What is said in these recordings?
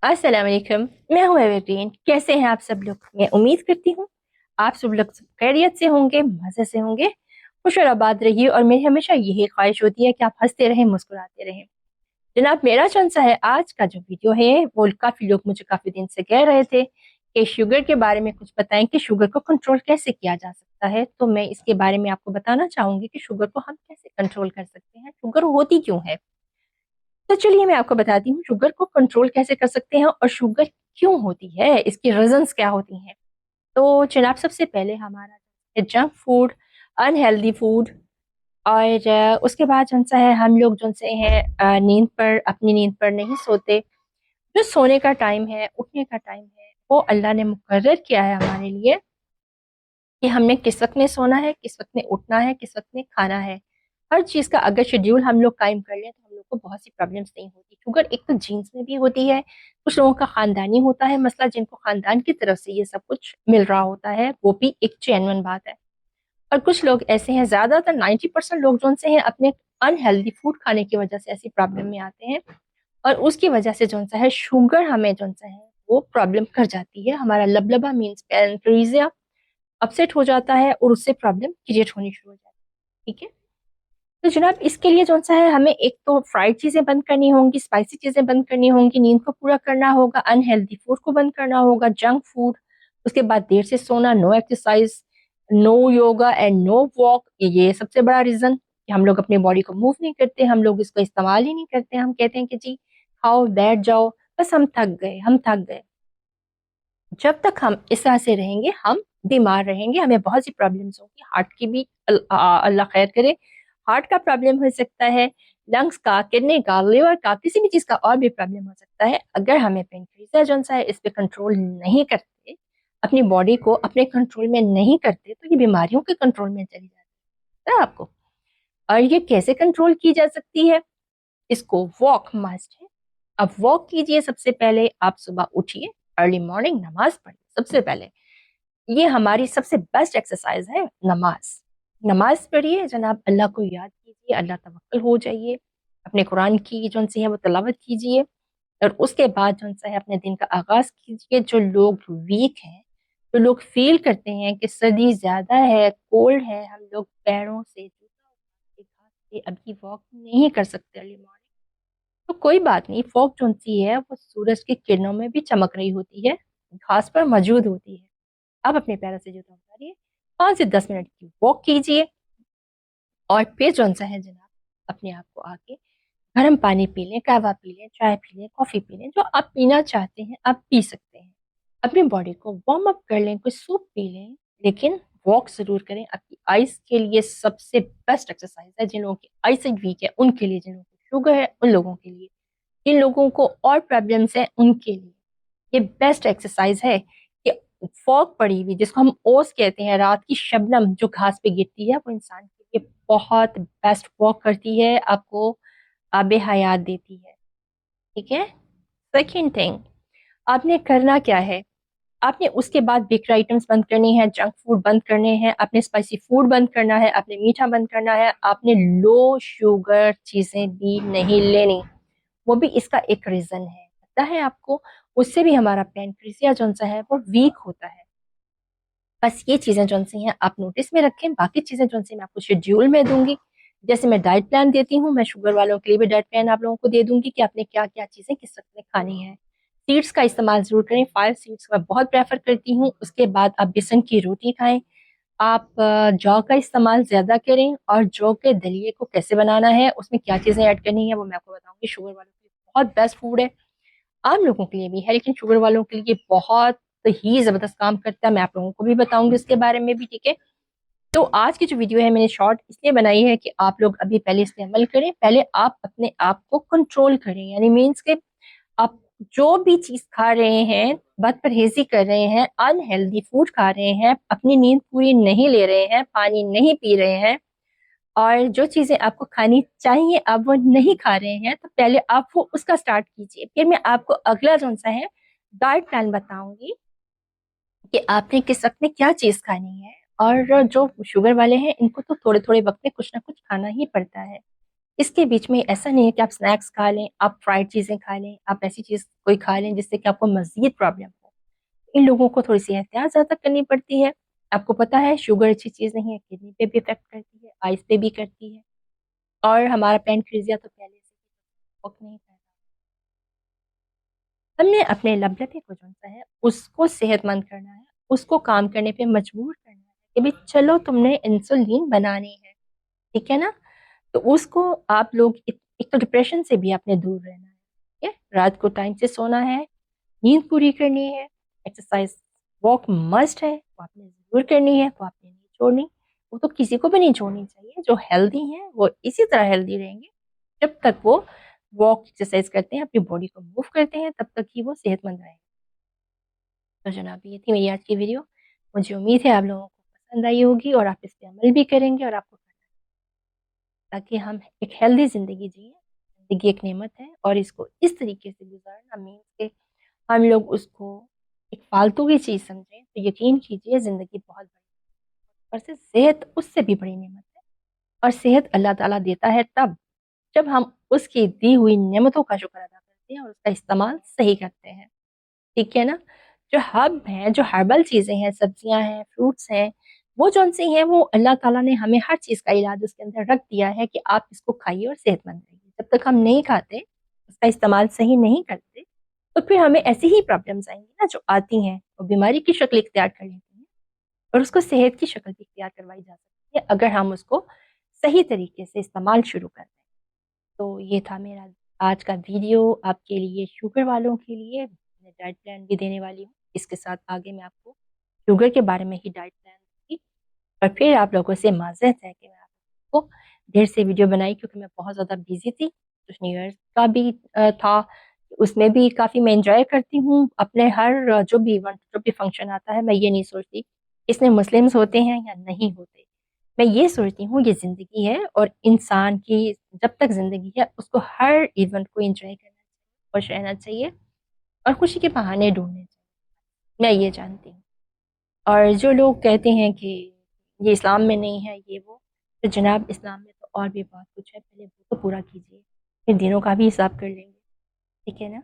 अस्सलाम वालेकुम। मैं हूँ एवरग्रीन। कैसे हैं आप सब लोग? मैं उम्मीद करती हूँ आप सब लोग खैरियत से होंगे, मज़े से होंगे। खुश और आबाद रहिए और मेरी हमेशा यही ख्वाहिश होती है कि आप हंसते रहें, मुस्कुराते रहें। जनाब, मेरा कौन सा है आज का जो वीडियो है, वो काफ़ी लोग मुझे काफ़ी दिन से कह रहे थे कि शुगर के बारे में कुछ बताएं कि शुगर को कंट्रोल कैसे किया जा सकता है। तो मैं इसके बारे में आपको बताना चाहूंगी कि शुगर को हम कैसे कंट्रोल कर सकते हैं, शुगर होती क्यों है। तो चलिए मैं आपको बताती हूँ शुगर को कंट्रोल कैसे कर सकते हैं और शुगर क्यों होती है, इसकी रीजंस क्या होती हैं। तो जनाब, सबसे पहले हमारा जंक फूड, अनहेल्दी फूड, और उसके बाद जो सा है हम लोग जो से हैं नींद पर, अपनी नींद पर नहीं सोते। जो सोने का टाइम है, उठने का टाइम है, वो अल्लाह ने मुकर्रर किया है हमारे लिए कि हमने किस वक्त में सोना है, किस वक्त में उठना है, किस वक्त में खाना है। हर चीज का अगर शेड्यूल हम लोग कायम कर लें तो हम लोग को बहुत सी प्रॉब्लम्स नहीं होती। शुगर एक तो जीन्स में भी होती है, कुछ लोगों का खानदानी होता है मसला, जिनको खानदान की तरफ से ये सब कुछ मिल रहा होता है, वो भी एक जेन्युइन बात है। और कुछ लोग ऐसे हैं, ज्यादातर 90% लोग जो से हैं अपने अनहेल्दी फूड खाने की वजह से ऐसी प्रॉब्लम में आते हैं। और उसकी वजह से जो सा है शुगर हमें जो सा है वो प्रॉब्लम कर जाती है। हमारा लबलबा मीन्स पैनक्रीजिया अपसेट हो जाता है और उससे प्रॉब्लम क्रिएट होनी शुरू हो जाती है। ठीक है। तो जनाब, इसके लिए जो सा है हमें एक तो फ्राइड चीजें बंद करनी होंगी, स्पाइसी चीजें बंद करनी होंगी, नींद को पूरा करना होगा, अनहेल्दी फूड को बंद करना होगा, जंक फूड। उसके बाद देर से सोना, no exercise, no yoga and no walk. ये सबसे बड़ा रीजन कि हम लोग अपनी बॉडी को मूव नहीं करते, हम लोग इसको इस्तेमाल ही नहीं करते। हम कहते हैं कि जी खाओ बैठ जाओ, बस हम थक गए, हम थक गए। जब तक हम इस तरह से रहेंगे हम बीमार रहेंगे, हमें बहुत सी प्रॉब्लम्स होंगी। हार्ट की भी अल्लाह खैर करे, हार्ट का प्रॉब्लम हो सकता है, लंग्स का, किडनी का, लिवर का, किसी भी चीज का और भी प्रॉब्लम हो सकता है। अगर हमें पेनक्रियास जो सा है इस पे कंट्रोल नहीं करते, अपनी बॉडी को अपने कंट्रोल में नहीं करते, तो ये बीमारियों के कंट्रोल में चली जाती है आपको। और ये कैसे कंट्रोल की जा सकती है? इसको वॉक मस्ट है। अब वॉक कीजिए। सबसे पहले आप सुबह उठिए, अर्ली मॉर्निंग नमाज पढ़िए। सबसे पहले ये हमारी सबसे बेस्ट एक्सरसाइज है, नमाज। नमाज पढ़िए जनाब, अल्लाह को याद कीजिए, अल्लाह तवक्कल हो जाइए, अपने कुरान की जो सी है वो तलावत कीजिए। और उसके बाद जो सा है अपने दिन का आगाज कीजिए। जो लोग वीक हैं, जो लोग फील करते हैं कि सर्दी ज्यादा है, कोल्ड है, हम लोग पैरों से जूता उतार के घास पे अभी वॉक नहीं कर सकते अर्ली मॉर्निंग, तो कोई बात नहीं। फॉग जो सी है वो सूरज की किरणों में भी चमक रही होती है, घास पर मौजूद होती है। आप अपने पैरों से जूता उतारिए, 5 से 10 मिनट की वॉक कीजिए, और फिर जो सा है जनाब, अपने आप को आके गर्म पानी पी लें, कहवा पी लें, चाय पी लें, कॉफी पी लें, जो आप पीना चाहते हैं आप पी सकते हैं। अपनी बॉडी को वार्म अप कर लें, कोई सूप पी लें, लेकिन वॉक जरूर करें। आपकी आइस के लिए सबसे बेस्ट एक्सरसाइज है। जिन लोगों की आइसाइट वीक है उनके लिए, जिन लोगों को शुगर है उन लोगों के लिए, जिन लोगों को और प्रॉब्लम्स है उनके लिए ये बेस्ट एक्सरसाइज है कि फॉग पड़ी हुई, जिसको हम ओस कहते हैं, रात की शबनम जो घास पे गिरती है, वो इंसान के लिए बहुत बेस्ट वॉक करती है, आपको आबे हयात देती है। ठीक है। सेकंड थिंग, आपने करना क्या है? आपने उसके बाद बेकरी आइटम्स बंद करनी है, जंक फूड बंद करने हैं, आपने स्पाइसी फूड बंद करना है, आपने मीठा बंद करना है, आपने लो शुगर चीजें भी नहीं लेनी। वो भी इसका एक रीजन है, पता है आपको? उससे भी हमारा पैनक्रियास जो सा है वो वीक होता है। बस ये चीजें जो सी हैं आप नोटिस में रखें। बाकी चीजें जो सी मैं आपको शेड्यूल में दूंगी, जैसे मैं डाइट प्लान देती हूँ, मैं शुगर वालों के लिए भी डाइट प्लान आप लोगों को दे दूंगी कि आपने क्या क्या चीजें किस वक्त में खानी है। सीड्स का इस्तेमाल जरूर करें, 5 सीड्स मैं बहुत प्रेफर करती हूँ। उसके बाद आप बेसन की रोटी खाएं। आप जौ का इस्तेमाल ज्यादा करें, और जौ के दलिए को कैसे बनाना है, उसमें क्या चीजें ऐड करनी है, वो मैं आपको बताऊंगी। शुगर वालों के लिए बहुत बेस्ट फूड है, आम लोगों के लिए भी है, लेकिन शुगर वालों के लिए बहुत ही जबरदस्त काम करता है। मैं आप लोगों को भी बताऊंगी इसके बारे में भी। ठीक है। तो आज की जो वीडियो है मैंने शॉर्ट इसलिए बनाई है कि आप लोग अभी पहले इस पे अमल करें, पहले आप अपने आप को कंट्रोल करें। यानी मीन्स के आप जो भी चीज खा रहे हैं, बद परहेजी कर रहे हैं, अनहेल्दी फूड खा रहे हैं, अपनी नींद पूरी नहीं ले रहे हैं, पानी नहीं पी रहे हैं, और जो चीजें आपको खानी चाहिए आप वो नहीं खा रहे हैं, तो पहले आप वो उसका स्टार्ट कीजिए। फिर मैं आपको अगला जो सा है डाइट प्लान बताऊंगी कि आपने किस वक्त में क्या चीज खानी है। और जो शुगर वाले हैं इनको तो थोड़े थोड़े वक्त में कुछ ना कुछ खाना ही पड़ता है। اس کے بیچ میں ایسا نہیں ہے کہ آپ سنیکس کھا لیں، آپ فرائڈ چیزیں کھا لیں، آپ ایسی چیز کوئی کھا لیں جس سے کہ آپ کو مزید پرابلم ہو. ان لوگوں کو تھوڑی سی احتیاط زیادہ کرنی پڑتی ہے. آپ کو پتا ہے شوگر اچھی چیز نہیں ہے، کڈنی پہ بھی افیکٹ کرتی ہے، آئز پہ بھی کرتی ہے، اور ہمارا پینکریزیا تو پہلے سے ہی ورک نہیں کرتا. ہم نے اپنے لبلبے کو جو ہے اس کو صحت مند کرنا ہے، اس کو کام کرنے پہ مجبور کرنا ہے کہ بھئی چلو تم نے انسولین بنانی ہے، ٹھیک ہے نا. تو اس کو آپ لوگ ایک تو ڈپریشن سے بھی آپ نے دور رہنا ہے، ٹھیک ہے، رات کو ٹائم سے سونا ہے، نیند پوری کرنی ہے، ایکسرسائز واک مسٹ ہے، وہ آپ نے ضرور کرنی ہے، وہ آپ نے نہیں چھوڑنی، وہ تو کسی کو بھی نہیں چھوڑنی چاہیے. جو ہیلدی ہیں وہ اسی طرح ہیلدی رہیں گے جب تک وہ واک ایکسرسائز کرتے ہیں، اپنی باڈی کو موو کرتے ہیں، تب تک ہی وہ صحت مند رہیں گے. تو جناب یہ تھی میری آج کی ویڈیو. مجھے امید ہے آپ لوگوں کو پسند آئی ہوگی اور آپ اس پہ عمل بھی کریں گے، اور آپ کو تاکہ ہم ایک ہیلدی زندگی جئیں. زندگی ایک نعمت ہے اور اس کو اس طریقے سے گزارنا مینس کہ ہم لوگ اس کو ایک فالتو کی چیز سمجھیں تو یقین کیجئے زندگی بہت بڑی ہے، اور صحت اس سے بھی بڑی نعمت ہے. اور صحت اللہ تعالیٰ دیتا ہے تب جب ہم اس کی دی ہوئی نعمتوں کا شکر ادا کرتے ہیں اور اس کا استعمال صحیح کرتے ہیں، ٹھیک ہے نا. جو ہرب ہیں، جو ہربل چیزیں ہیں، سبزیاں ہیں، فروٹس ہیں، وہ جون سی ہیں، وہ اللہ تعالیٰ نے ہمیں ہر چیز کا علاج اس کے اندر رکھ دیا ہے کہ آپ اس کو کھائیے اور صحت مند رہیے. جب تک ہم نہیں کھاتے، اس کا استعمال صحیح نہیں کرتے، تو پھر ہمیں ایسی ہی پرابلمس آئیں گی نا جو آتی ہیں، وہ بیماری کی شکل اختیار کر لیتی ہیں، اور اس کو صحت کی شکل بھی اختیار کروائی جا سکتی ہے اگر ہم اس کو صحیح طریقے سے استعمال شروع کر دیں. تو یہ تھا میرا آج کا ویڈیو آپ کے لیے، شوگر والوں کے لیے. میں ڈائٹ پلان بھی دینے والی ہوں، اس کے ساتھ آگے میں آپ کو شوگر کے بارے میں ہی ڈائٹ پلان دوں گی. اور پھر آپ لوگوں سے معذرت ہے کہ میں آپ کو دیر سے ویڈیو بنائی، کیونکہ میں بہت زیادہ بیزی تھی. کچھ نیو ایئر کا بھی تھا، اس میں بھی کافی میں انجوائے کرتی ہوں. اپنے ہر جو بھی ایونٹ، جو بھی فنکشن آتا ہے، میں یہ نہیں سوچتی اس میں مسلمس ہوتے ہیں یا نہیں ہوتے. میں یہ سوچتی ہوں یہ زندگی ہے، اور انسان کی جب تک زندگی ہے اس کو ہر ایونٹ کو انجوائے کرنا چاہیے، خوش رہنا چاہیے، اور خوشی کے بہانے ڈھونڈنے چاہیے. میں یہ جانتی ہوں. اور جو لوگ کہتے ہیں کہ یہ اسلام میں نہیں ہے، یہ وہ، تو جناب اسلام میں تو اور بھی بہت کچھ ہے، پہلے وہ تو پورا کیجیے، پھر دینوں کا بھی حساب کر لیں گے، ٹھیک ہے نا.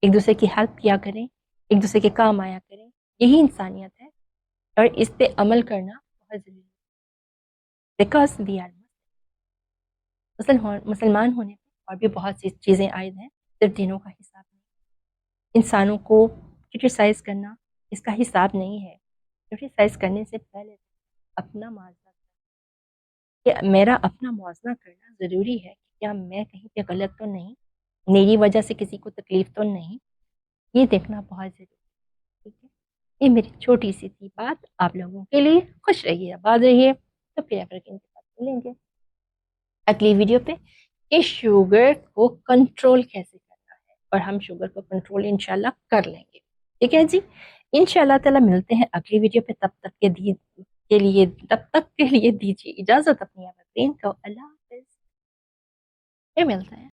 ایک دوسرے کی ہیلپ کیا کریں، ایک دوسرے کے کام آیا کریں، یہی انسانیت ہے، اور اس پہ عمل کرنا بہت ضروری ہے. بیکاز وی آر مسلمان ہونے پہ اور بھی بہت سی چیزیں عائد ہیں، صرف دینوں کا حساب نہیں. انسانوں کو کرٹیسائز کرنا اس کا حساب نہیں ہے. کرٹیسائز کرنے سے پہلے اپنا موازنہ کرنا، کہ میرا اپنا موازنہ کرنا ضروری ہے کہ کیا میں کہیں پہ غلط تو نہیں، میری وجہ سے کسی کو تکلیف تو نہیں، یہ دیکھنا بہت ضروری ہے. ٹھیک ہے، یہ میری چھوٹی سی تھی بات آپ لوگوں کے لیے. خوش رہیے، آباد رہیے. تو پھر اگر کے ساتھ ملیں گے اگلی ویڈیو پہ کہ شوگر کو کنٹرول کیسے کرنا ہے، اور ہم شوگر کو کنٹرول انشاءاللہ کر لیں گے. ٹھیک ہے جی، انشاءاللہ تعالی ملتے ہیں اگلی ویڈیو پہ. تب تک کے لیے دیجیے اجازت اپنی اپین کو. اللہ حافظ، پھر ملتے ہیں.